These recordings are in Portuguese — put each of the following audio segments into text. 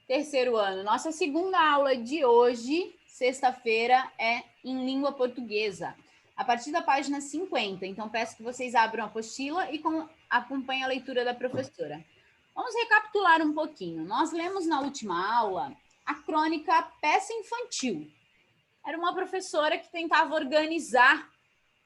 Terceiro ano. Nossa segunda aula de hoje, sexta-feira, é em língua portuguesa, a partir da página 50. Então, peço que vocês abram a apostila e acompanhem a leitura da professora. Vamos recapitular um pouquinho. Nós lemos na última aula a crônica Peça Infantil. Era uma professora que tentava organizar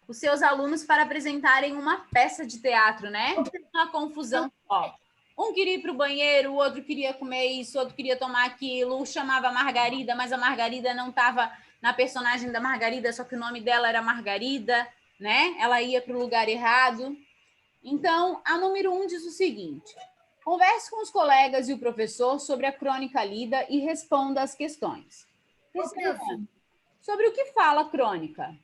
os seus alunos para apresentarem uma peça de teatro, né? Uma confusão só. Um queria ir para o banheiro, o outro queria comer isso, o outro queria tomar aquilo, chamava Margarida, mas a Margarida não estava na personagem da Margarida, só que o nome dela era Margarida, né? Ela ia para o lugar errado. Então, a número 1 diz o seguinte: converse com os colegas e o professor sobre a crônica lida e responda as questões. Sobre o que fala a crônica?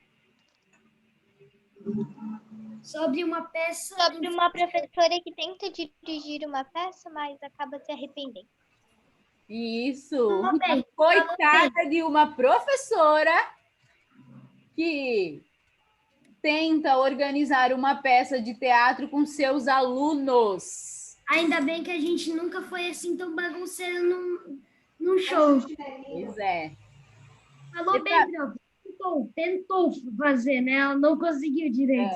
Sobre uma peça... Sobre uma professora que tenta dirigir uma peça, mas acaba se arrependendo. Isso! Coitada de uma professora que tenta organizar uma peça de teatro com seus alunos. Ainda bem que a gente nunca foi assim tão bagunceiro num show. Pois é. Falou bem, prof. Tentou fazer, né? Ela não conseguiu direito.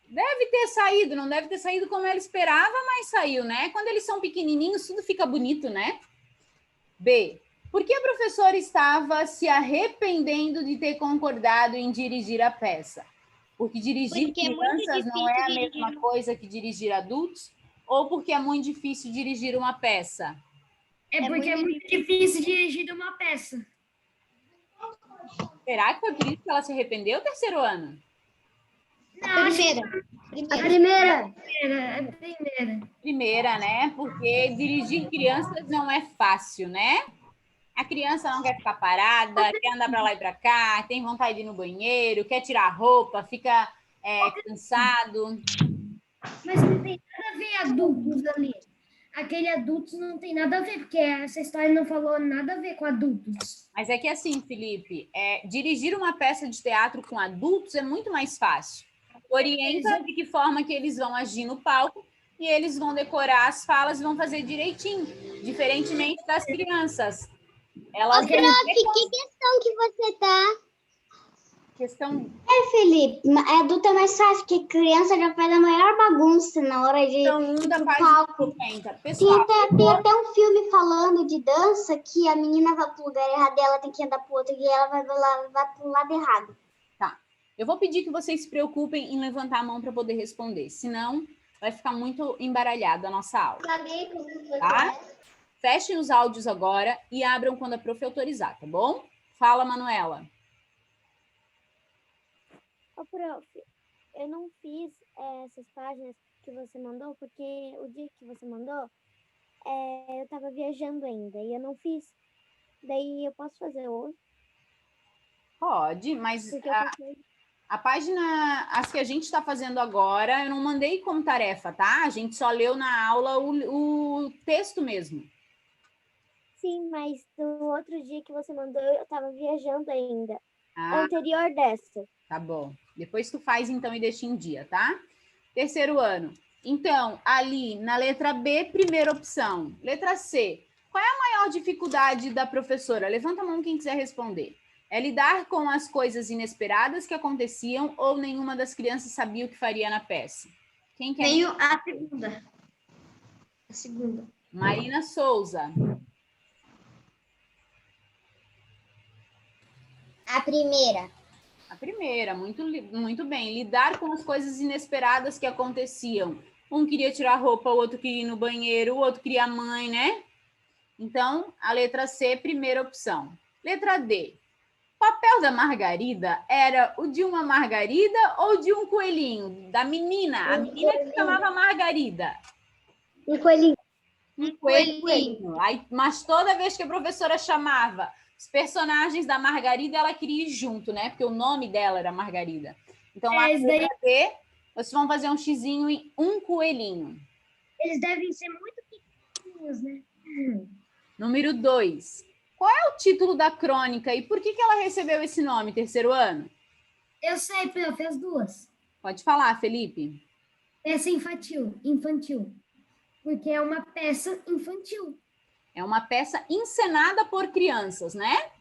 Deve ter saído, não deve ter saído como ela esperava, mas saiu, né? Quando eles são pequenininhos, tudo fica bonito, né? B. Por que a professora estava se arrependendo de ter concordado em dirigir a peça? Porque dirigir crianças não é a mesma coisa que dirigir adultos? Ou porque é muito difícil dirigir uma peça? É porque é muito difícil dirigir uma peça. Será que foi por isso que ela se arrependeu, terceiro ano? Primeira, né? Porque dirigir crianças não é fácil, né? A criança não quer ficar parada, quer andar para lá e para cá, tem vontade de ir no banheiro, quer tirar a roupa, fica cansado. Mas não tem nada a ver adultos ali. Aquele adultos não tem nada a ver, porque essa história não falou nada a ver com adultos. Mas é que assim, Felipe, dirigir uma peça de teatro com adultos é muito mais fácil. Orienta de que forma que eles vão agir no palco e eles vão decorar as falas e vão fazer direitinho, diferentemente das crianças. Elas prof, que questão que você tá? Questão... Felipe, adulto é mais fácil, porque criança já faz a maior bagunça na hora de da palco. 50. Pessoal, tem até um filme falando de dança que a menina vai pro lugar errado, ela tem que andar pro outro e ela vai pro lado errado. Tá. Eu vou pedir que vocês se preocupem em levantar a mão para poder responder, senão vai ficar muito embaralhada a nossa aula. Tá? Fechem os áudios agora e abram quando a prof autorizar, tá bom? Fala, Manuela. Ô, prof, eu não fiz essas páginas que você mandou, porque o dia que você mandou, eu estava viajando ainda e eu não fiz. Daí eu posso fazer hoje? Pode, mas a página, as que a gente está fazendo agora, eu não mandei como tarefa, tá? A gente só leu na aula o texto mesmo. Sim, mas no outro dia que você mandou, eu estava viajando ainda. Anterior dessa. Tá bom. Depois tu faz, então, e deixa em dia, tá? Terceiro ano. Então, ali, na letra B, primeira opção. Letra C. Qual é a maior dificuldade da professora? Levanta a mão quem quiser responder. É lidar com as coisas inesperadas que aconteciam ou nenhuma das crianças sabia o que faria na peça? Quem quer? Tenho a segunda. A segunda. Marina Souza. A primeira. A primeira, muito bem. Lidar com as coisas inesperadas que aconteciam. Um queria tirar a roupa, o outro queria ir no banheiro, o outro queria a mãe, né? Então, a letra C, primeira opção. Letra D. O papel da Margarida era o de uma Margarida ou de um coelhinho? Da menina, a menina que chamava Margarida. Um coelhinho. Um coelhinho. Aí, mas toda vez que a professora chamava os personagens da Margarida, ela queria ir junto, né? Porque o nome dela era Margarida. Então, lá no letra D, vocês vão fazer um xizinho em um coelhinho. Eles devem ser muito pequenininhos, né? Número 2. Qual é o título da crônica e por que ela recebeu esse nome, terceiro ano? Eu sei, prof, as duas. Pode falar, Felipe. Peça infantil. Porque é uma peça infantil. É uma peça encenada por crianças, né?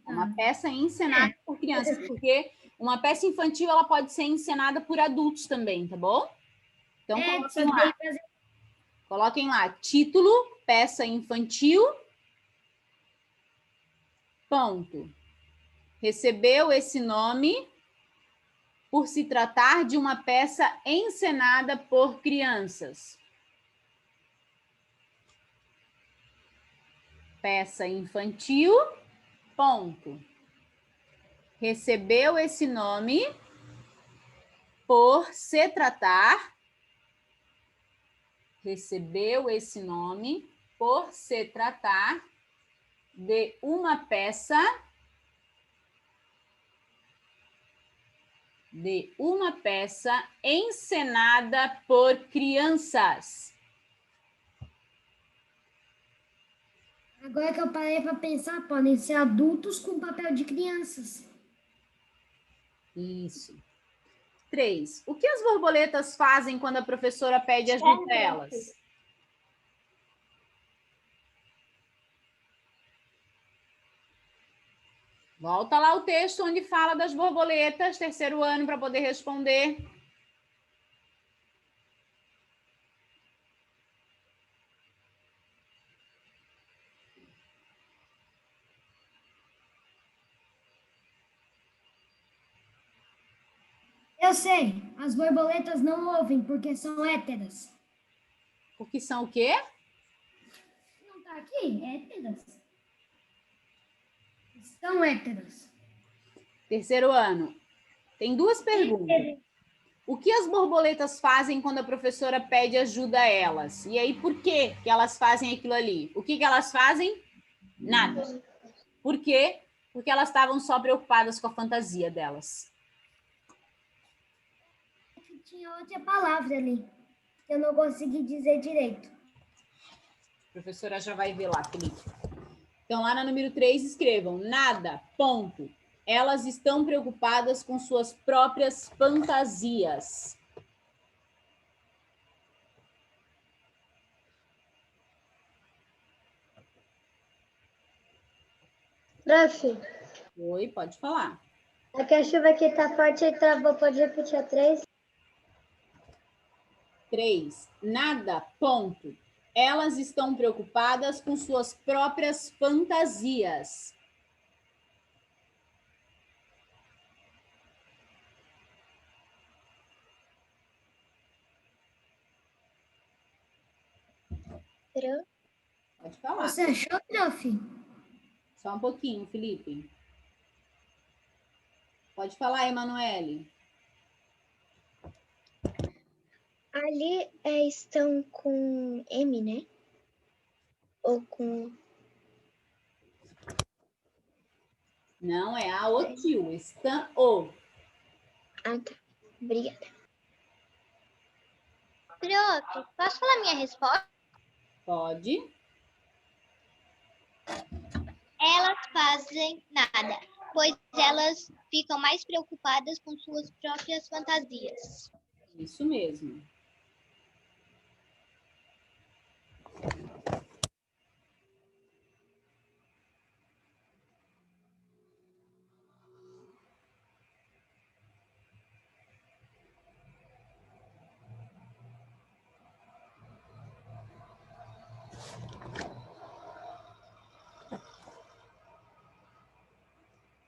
Uma peça encenada por crianças, porque uma peça infantil ela pode ser encenada por adultos também, tá bom? Então, coloquem lá. Coloquem lá, título, peça infantil, ponto. Recebeu esse nome por se tratar de uma peça encenada por crianças. Peça infantil, ponto. Recebeu esse nome por se tratar. Recebeu esse nome por se tratar de uma peça encenada por crianças. Agora que eu parei para pensar, podem ser adultos com papel de crianças. Isso. 3. O que as borboletas fazem quando a professora pede ajuda a elas? Volta lá o texto onde fala das borboletas, terceiro ano, para poder responder. Eu sei, as borboletas não ouvem porque são héteras. Porque são o quê? Não tá aqui? Héteras. São héteras. Terceiro ano. Tem duas perguntas. O que as borboletas fazem quando a professora pede ajuda a elas? E aí, por que elas fazem aquilo ali? O que elas fazem? Nada. Por quê? Porque elas estavam só preocupadas com a fantasia delas. Tinha outra palavra ali, que eu não consegui dizer direito. A professora já vai ver lá, Felipe. Então, lá na número 3, escrevam nada, ponto. Elas estão preocupadas com suas próprias fantasias. Prof, Oi, pode falar. é que a chuva aqui tá forte e travou. Pode repetir a 3? 3. Nada, ponto. Elas estão preocupadas com suas próprias fantasias. Pode falar. Você achou, prof? Só um pouquinho, Felipe. Pode falar, Emanuele. Ali estão com M, né? Ou com... Não, é a o tio. Estão o. Ah, tá. Obrigada. Prof, posso falar minha resposta? Pode. Elas fazem nada, pois elas ficam mais preocupadas com suas próprias fantasias. Isso mesmo.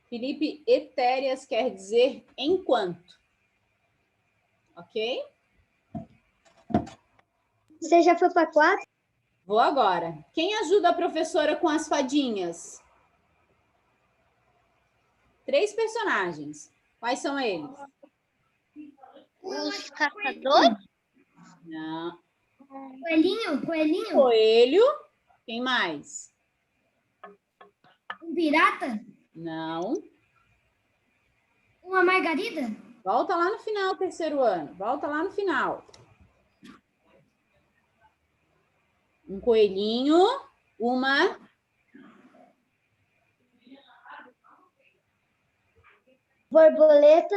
Felipe, etéreas quer dizer enquanto. Ok? Você já foi para 4? Vou agora. Quem ajuda a professora com as fadinhas? 3 personagens. Quais são eles? Os caçadores? Não. Coelhinho? Coelho. Quem mais? Um pirata? Não. Uma margarida? Volta lá no final, terceiro ano. Volta lá no final. Um coelhinho, uma... Borboleta.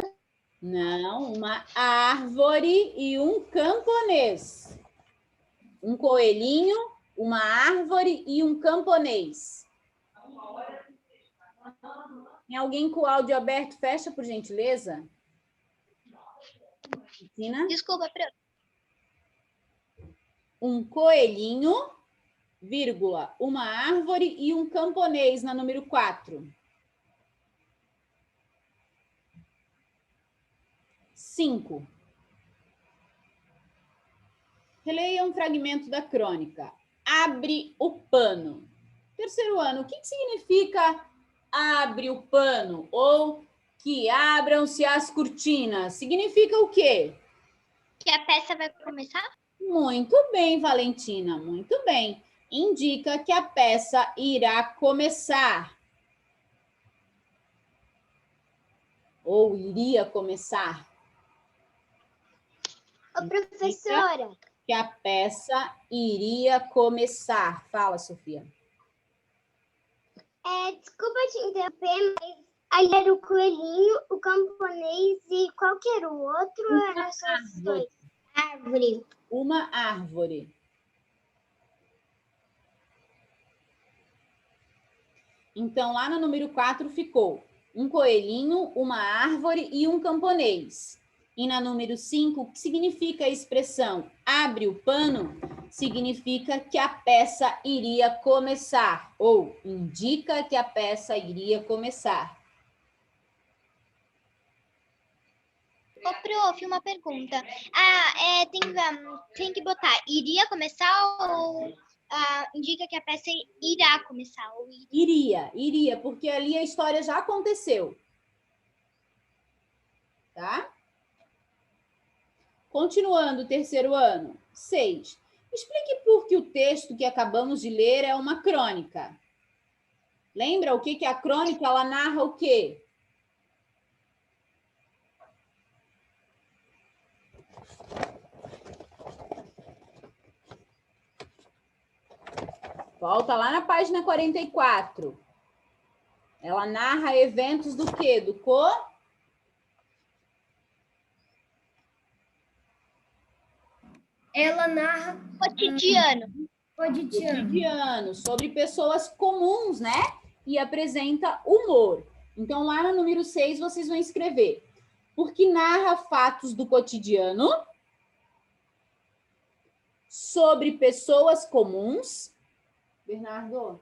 Não, uma árvore e um camponês. Um coelhinho, uma árvore e um camponês. Tem alguém com o áudio aberto? Fecha, por gentileza. Cristina? Desculpa, Um coelhinho, vírgula, uma árvore e um camponês na número 4. 5. Releia um fragmento da crônica. Abre o pano. Terceiro ano, o que significa abre o pano? Ou que abram-se as cortinas? Significa o quê? que a peça vai começar? Muito bem, Valentina, muito bem. Indica que a peça irá começar. Ou iria começar. Ô, professora, Que a peça iria começar. Fala, Sofia. desculpa te interromper, mas aí era o coelhinho, o camponês e qual que era o outro? Era só os dois. Árvore. Uma árvore. Então, lá no número 4 ficou um coelhinho, uma árvore e um camponês. E na número 5, o que significa a expressão abre o pano? Significa que a peça iria começar, ou indica que a peça iria começar. Ô, prof, uma pergunta. Tem que botar iria começar ou indica que a peça irá começar? Ou Iria, porque ali a história já aconteceu. Tá? Continuando o terceiro ano. 6. Explique por que o texto que acabamos de ler é uma crônica. Lembra o que é a crônica? Ela narra o quê? Volta lá na página 44. Ela narra eventos do quê? Ela narra cotidiano. Sobre pessoas comuns, né? E apresenta humor. Então, lá no número 6, vocês vão escrever. Porque narra fatos do cotidiano sobre pessoas comuns. Bernardo?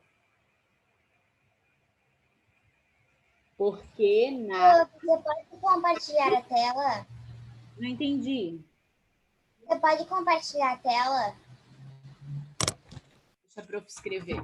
Porque narra... Você pode compartilhar a tela? Não entendi. Você pode compartilhar a tela? Deixa a prof escrever.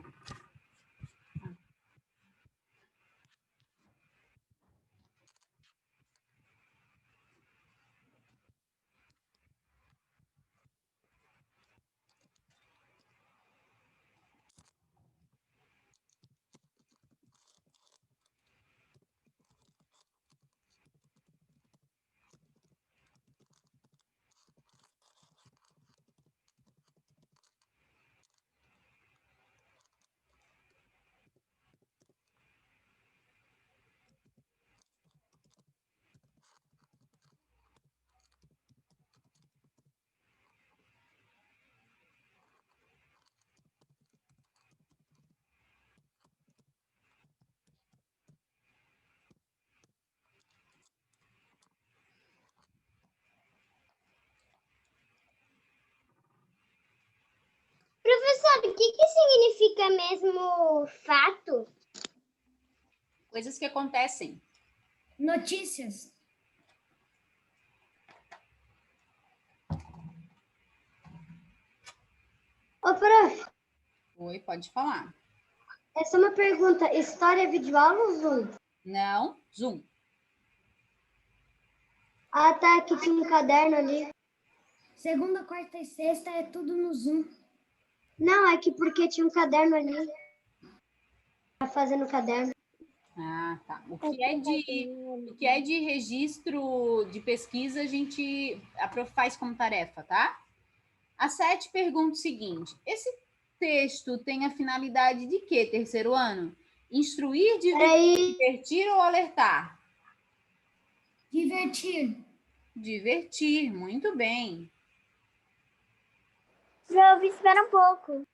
Professor, o que significa mesmo fato? Coisas que acontecem. notícias. Ô, prof, Oi, pode falar. essa é uma pergunta. História é videoaula ou Zoom? Não, Zoom. Ah, tá, aqui tinha um caderno ali. Segunda, quarta e sexta é tudo no Zoom. Não, é que porque tinha um caderno ali. Tá fazendo caderno. Ah, tá. O que é de registro de pesquisa, a prof faz como tarefa, tá? A 7 pergunta o seguinte: esse texto tem a finalidade de quê, terceiro ano? Instruir, divertir ou alertar? Divertir. Divertir, muito bem. Prof, espera um pouco.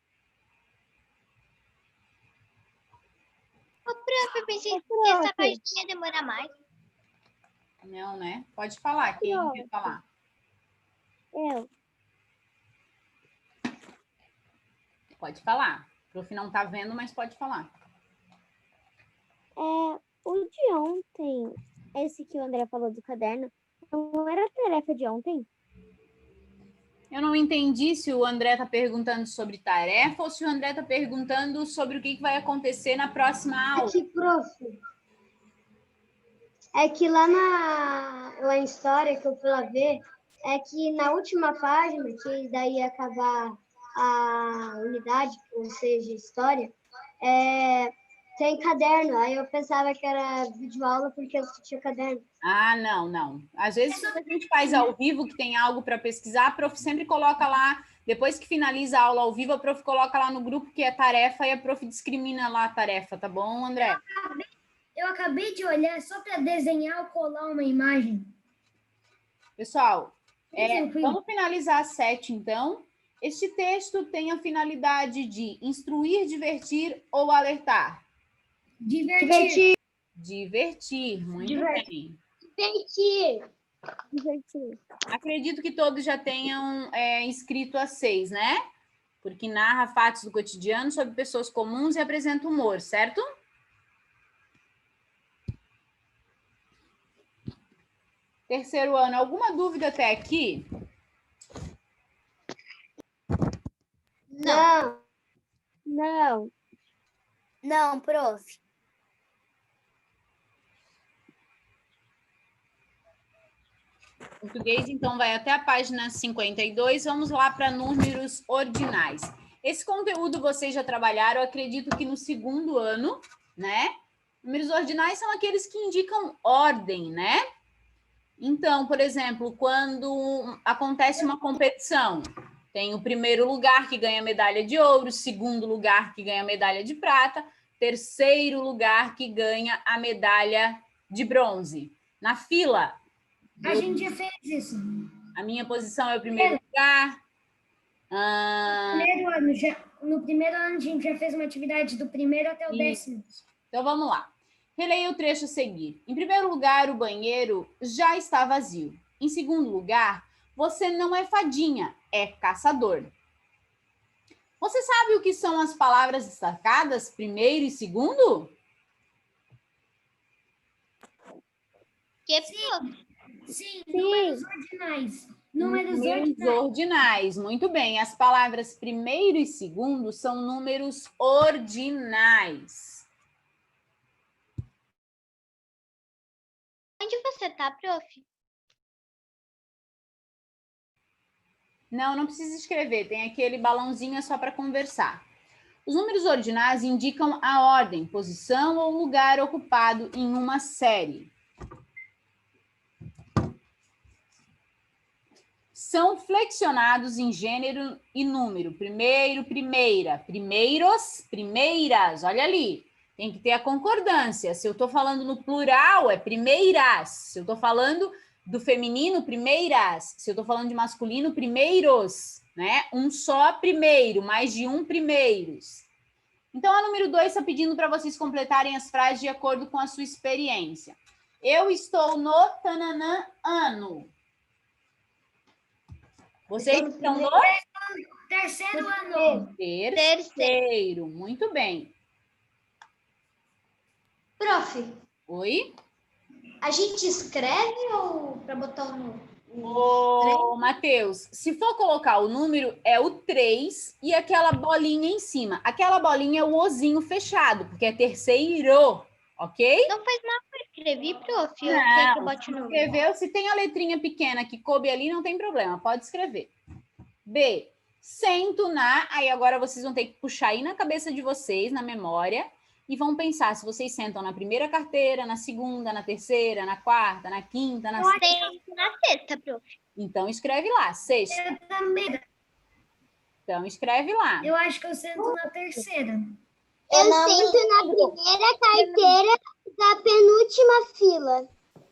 pensei que essa parte ia demorar mais. Não, né? Pode falar, quem quer falar? Eu. Pode falar. O prof não tá vendo, mas pode falar. O de ontem, esse que o André falou do caderno, não era a tarefa de ontem? Eu não entendi se o André tá perguntando sobre tarefa ou se o André tá perguntando sobre o que vai acontecer na próxima aula. Aqui, prof. É que lá em História, que eu fui lá ver, é que na última página, que daí ia acabar a unidade, ou seja, História, tem caderno. Aí eu pensava que era videoaula porque eu tinha caderno. Ah, não. Às vezes, quando a gente faz ao vivo, que tem algo para pesquisar, a prof sempre coloca lá, depois que finaliza a aula ao vivo, a prof coloca lá no grupo que é tarefa e a prof discrimina lá a tarefa, tá bom, André? Eu acabei de olhar só para desenhar ou colar uma imagem. Pessoal, Tranquilo. vamos finalizar às 7, então. Este texto tem a finalidade de instruir, divertir ou alertar? Divertir. Divertir, muito bem. Divertir. Acredito que todos já tenham escrito a 6, né? Porque narra fatos do cotidiano sobre pessoas comuns e apresenta humor, certo? Terceiro ano, alguma dúvida até aqui? Não. Não. Não, prof. Português, então, vai até a página 52. Vamos lá para números ordinais. Esse conteúdo vocês já trabalharam, eu acredito que no segundo ano, né? Números ordinais são aqueles que indicam ordem, né? Então, por exemplo, quando acontece uma competição, tem o primeiro lugar que ganha medalha de ouro, segundo lugar que ganha medalha de prata, terceiro lugar que ganha a medalha de bronze. Na fila, A gente já fez isso. a minha posição é o primeiro lugar. No primeiro ano, a gente já fez uma atividade do primeiro até o 10º. Então, vamos lá. Releia o trecho a seguir. Em primeiro lugar, o banheiro já está vazio. Em segundo lugar, você não é fadinha, é caçador. Você sabe o que são as palavras destacadas, primeiro e segundo? Sim, números ordinais. Números ordinais, muito bem. As palavras primeiro e segundo são números ordinais. Onde você tá, prof? Não precisa escrever, tem aquele balãozinho, é só para conversar. Os números ordinais indicam a ordem, posição ou lugar ocupado em uma série. São flexionados em gênero e número. Primeiro, primeira. Primeiros, primeiras. Olha ali. Tem que ter a concordância. Se eu estou falando no plural, é primeiras. Se eu estou falando do feminino, primeiras. Se eu estou falando de masculino, primeiros. Né? Um só primeiro, mais de um primeiros. Então, a número 2 está pedindo para vocês completarem as frases de acordo com a sua experiência. Eu estou no tananã ano. Vocês estão no terceiro ano. Terceiro. Muito bem. Prof, Oi? a gente escreve ou para botar no... Ô, Matheus, se for colocar o número, é o 3 e aquela bolinha em cima. Aquela bolinha é o ozinho fechado, porque é terceiro, ok? Não faz mal que eu escrevi, prof. Eu Não, quero que eu bote no... Escreveu, se tem a letrinha pequena que coube ali, não tem problema, pode escrever. B, sento na... Aí agora vocês vão ter que puxar aí na cabeça de vocês, na memória, e vão pensar se vocês sentam na primeira carteira, na segunda, na terceira, na quarta, na quinta, na sexta. Sento na sexta, prof. Então escreve lá, sexta. Eu também. Então escreve lá. Eu acho que eu sento na terceira. Eu sento na primeira carteira da penúltima fila.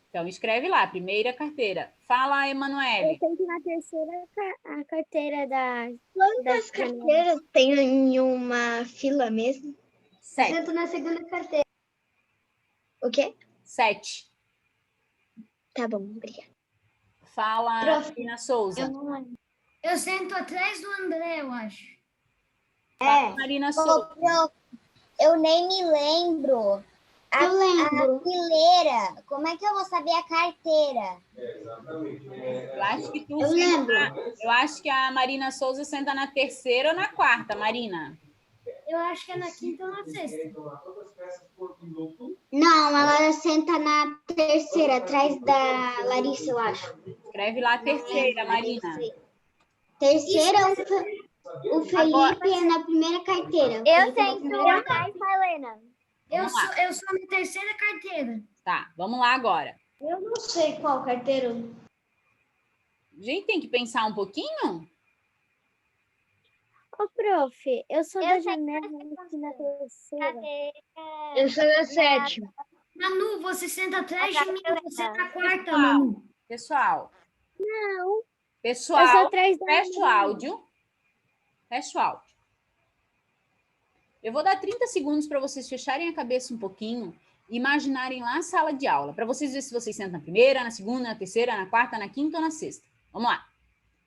Então escreve lá, primeira carteira. Fala, Emanuele. Eu sento na terceira a carteira da... Quantas carteiras tem em uma fila mesmo? 7. Sento na segunda carteira. O quê? 7. Tá bom, obrigada. Fala, Prof, Marina Souza. Eu não lembro. Eu sento atrás do André, eu acho. Fala, Marina Souza. Eu nem me lembro. Eu lembro. A fileira. Como é que eu vou saber a carteira? Eu acho que tu Eu senta, lembro. eu acho que a Marina Souza senta na 3ª ou na 4ª, Marina. Eu acho que é na 5ª ou na 6ª. Não, ela senta na 3ª, atrás da Larissa, eu acho. Escreve lá a 3ª, Marina. Terceira, o Felipe é na primeira carteira. O Eu Felipe é na sento primeira atrás da Helena. Eu Vamos lá. sou na 3ª carteira. Tá, vamos lá agora. Eu não sei qual carteira. Gente, tem que pensar um pouquinho? Ô, prof, eu sou Eu da sei janela aqui na 3ª. Eu sou na 7ª. Manu, você senta atrás de mim, você é na 4ª, Pessoal. Manu. Pessoal, Não, eu sou pessoal, atrás da fecha o áudio. Fecha o áudio. Eu vou dar 30 segundos para vocês fecharem a cabeça um pouquinho e imaginarem lá a sala de aula, para vocês verem se vocês sentam na 1ª, na 2ª, na 3ª, na 4ª, na 5ª ou na 6ª. Vamos lá.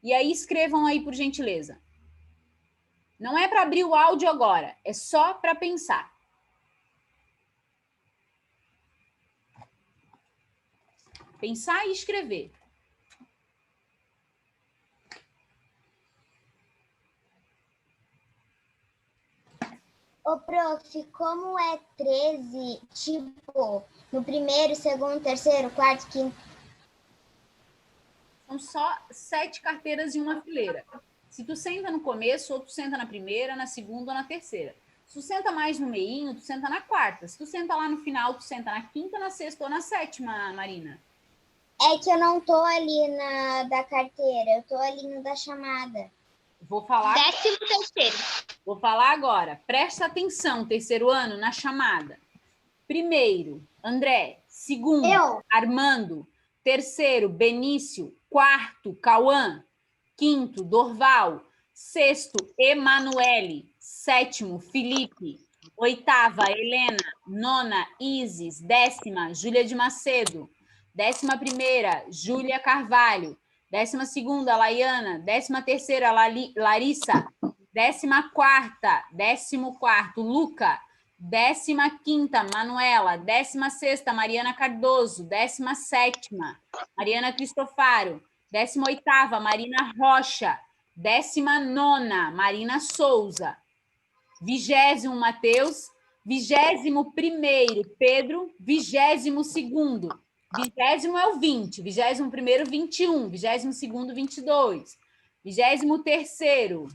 E aí escrevam aí, por gentileza. Não é para abrir o áudio agora, é só para pensar. Pensar e escrever. Ô, prof, como é 13, tipo, no primeiro, segundo, terceiro, quarto, quinto? São só 7 carteiras em uma fileira. Se tu senta no começo, ou tu senta na 1ª, na 2ª ou na 3ª. Se tu senta mais no meinho, tu senta na 4ª. Se tu senta lá no final, tu senta na 5ª, na 6ª ou na 7ª, Marina. É que eu não tô ali na da carteira, eu tô ali no da chamada. Vou falar 13º. Vou falar agora. Presta atenção, 3º ano, na chamada. 1º, André. 2º, Eu. Armando. 3º, Benício. 4º, Cauã. 5º, Dorval. 6º, Emanuele. 7º, Felipe. 8ª, Helena. 9ª, Isis. 10ª, Júlia de Macedo. 11ª, Júlia Carvalho. 12ª, Laiana. 13ª, Larissa. 14º, Luca. 15ª, Manuela. 16ª, Mariana Cardoso. 17ª, Mariana Cristofaro. 18ª, Marina Rocha. 19ª, Marina Souza. 20º, Mateus. 21º, Pedro. 22º. 20º é o 20. 21º, 21. 22º, 22. 23º.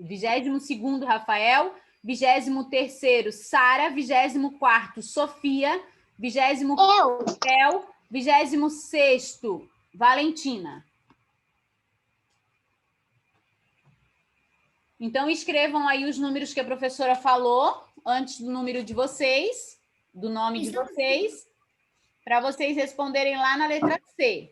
22º, Rafael. 23º, Sara. 24º, Sofia. 25º, Theo. 26º, Valentina. Então, escrevam aí os números que a professora falou antes do número de vocês, do nome de vocês, para vocês responderem lá na letra C.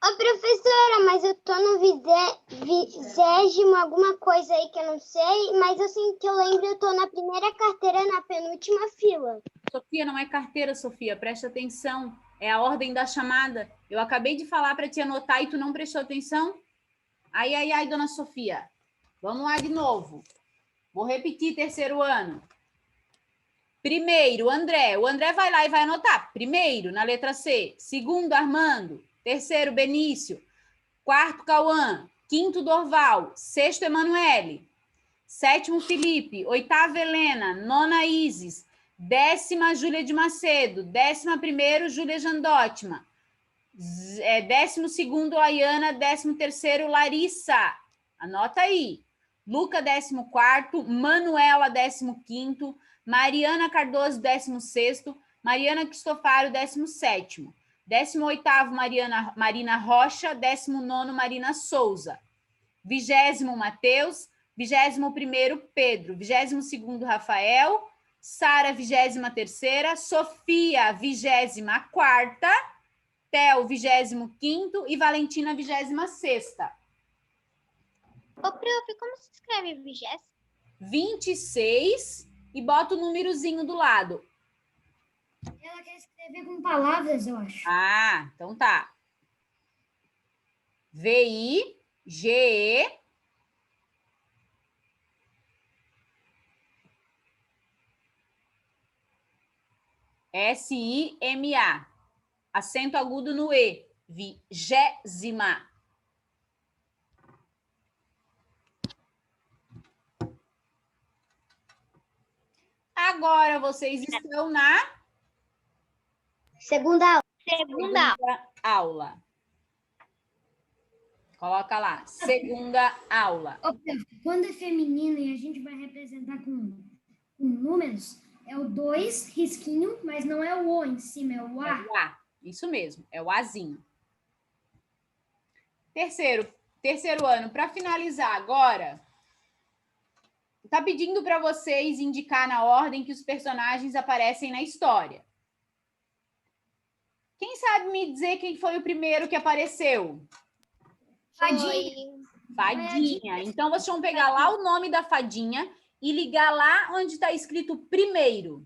Ô, professora, mas eu tô no 20º alguma coisa aí que eu não sei, mas assim que eu lembro, eu tô na primeira carteira, na penúltima fila. Sofia, não é carteira, Sofia, presta atenção. É a ordem da chamada. Eu acabei de falar para te anotar e tu não prestou atenção? Ai, dona Sofia. Vamos lá de novo. Vou repetir, 3º ano. 1º, André. O André vai lá e vai anotar. 1º, na letra C. 2º, Armando. 3º, Benício. 4º, Cauã. 5º, Dorval. 6º, Emanuele. 7º, Felipe. 8ª, Helena. 9ª, Isis. 10ª, Júlia de Macedo. 11º, Júlia Jandótima. 12º, Laiana. 13º, Larissa. Anota aí. Luca, 14º. Manuela, 15º. Mariana Cardoso, 16º. Mariana Cristofaro, 17º. 18º, Marina Rocha. 19º, Marina Souza. 20º, Mateus. 21º, Pedro. 22º, Rafael. Sara, 23ª. Sofia, 24ª. Theo, 25º e Valentina, 26ª. Ô, prof, como se escreve 20? 26 e bota o númerozinho do lado. Ela quer escrever com palavras, eu acho. Ah, então tá. V-I-G-E S-I-M-A. Acento agudo no E. 20ª. Agora vocês estão na Segunda Segunda. aula. Coloca lá, segunda aula. Ô, prof, quando é feminino e a gente vai representar com números, é o 2, risquinho, mas não é o O em cima, é o É A. o A, isso mesmo, é o Azinho. Terceiro ano, para finalizar agora, tá pedindo para vocês indicar na ordem que os personagens aparecem na história. Quem sabe me dizer quem foi o primeiro que apareceu? Fadinha. Fadinha. Então, vocês vão pegar lá o nome da fadinha e ligar lá onde está escrito primeiro.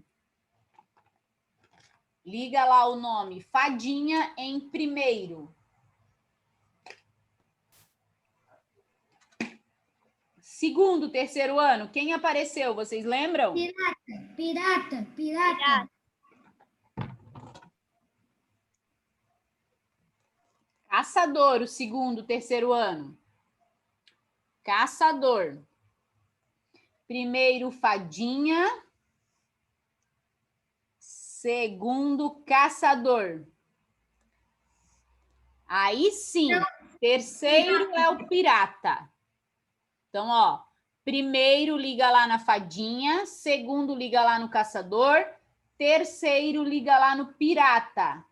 Liga lá o nome Fadinha em primeiro. Segundo, terceiro ano, quem apareceu? Vocês lembram? Pirata. Caçador, o segundo, terceiro ano. Caçador. Primeiro, Fadinha. Segundo, Caçador. Aí sim, terceiro é o Pirata. Então, ó, primeiro liga lá na Fadinha, segundo liga lá no Caçador, terceiro liga lá no Pirata.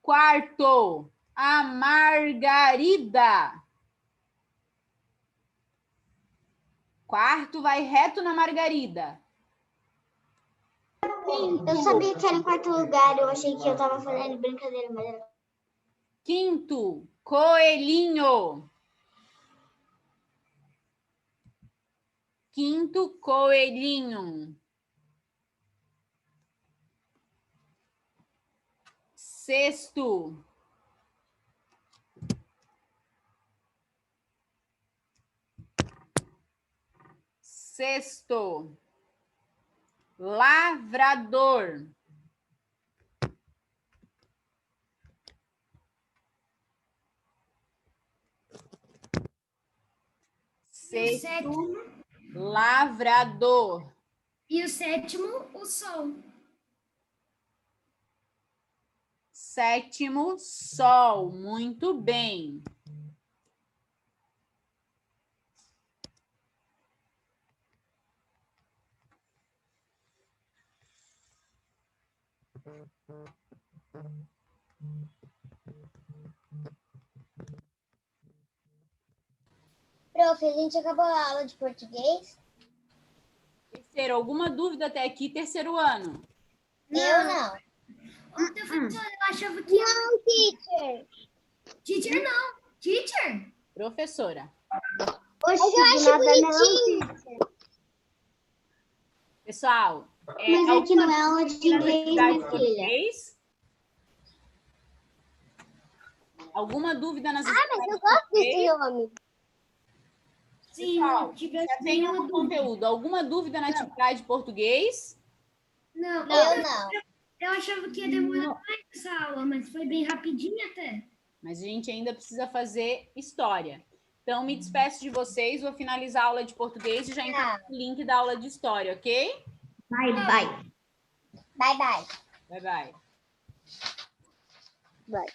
Quarto, a Margarida. Quarto vai reto na Margarida. Eu sabia que era em quarto lugar, eu achei que eu tava fazendo brincadeira, mas era... Quinto, Coelhinho. Quinto, Coelhinho. Sexto, Lavrador. Sexto, Lavrador. E o sétimo, o Sol. Sétimo, Sol. Muito bem. Prof, a gente acabou a aula de português? Terceiro, alguma dúvida até aqui? Terceiro ano. Eu não. Ô, professora, eu achava que... Não, teacher. Teacher não. Teacher? Professora. Oxe, Mas eu acho nada bonitinho. não, teacher. Pessoal, Mas aqui não é aula de inglês, minha filha. português? Alguma dúvida nas Mas eu gosto desse homem. Sim, Pessoal, não tivesse já tem nenhuma um dúvida. conteúdo. Alguma dúvida na atividade de português? Não, Eu não. eu achava que ia demorar mais essa aula, mas foi bem rapidinho até. Mas a gente ainda precisa fazer história. Então, me despeço de vocês, vou finalizar a aula de português e já encaminho o link da aula de história, ok? Bye, bye. Bye, bye. Bye, bye. Vai.